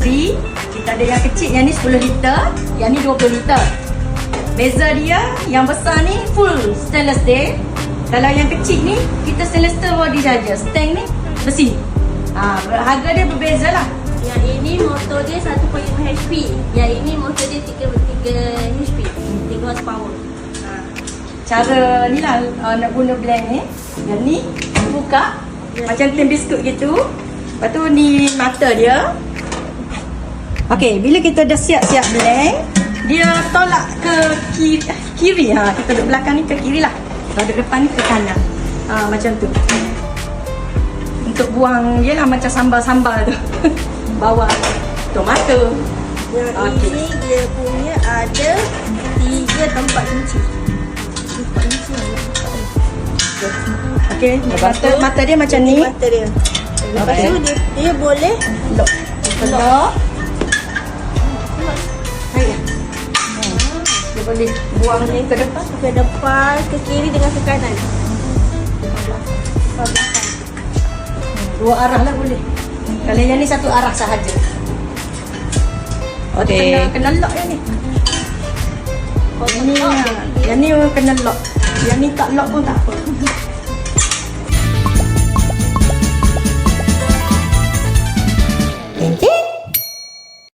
free. Kita ada yang kecil, yang ni 10 liter, yang ni 20 liter. Beza dia, yang besar ni full stainless steel. Kalau yang kecil ni, kita stainless steel body saja. Stang ni besi. Harga dia berbeza lah. Yang ini motor dia 1.5 HP. Yang ini motor dia 3 HP. 3 horsepower. Cara ni lah nak guna blend ni. Yang ni buka macam tin biskut gitu. Lepas tu ni mata dia. Okey, bila kita dah siap-siap blend, dia tolak ke kiri. Kita duduk belakang ni ke kiri lah. Kalau duduk depan ni ke kanan. Macam tu. Untuk buang je lah macam sambal-sambal tu. Bawah tomato. Yang ini dia punya ada 3 tempat kunci. Okey, mata dia macam ni. Mata dia. Lepas tu dia boleh Lock. Lock. Dia boleh buang ni ke depan. ke depan, ke kiri dengan ke kanan. Dua arah lah boleh. Kalau yang ni satu arah sahaja. Okey. Kena lock yang ni. Yang ni kena lock. Yang ni tak lock pun tak apa.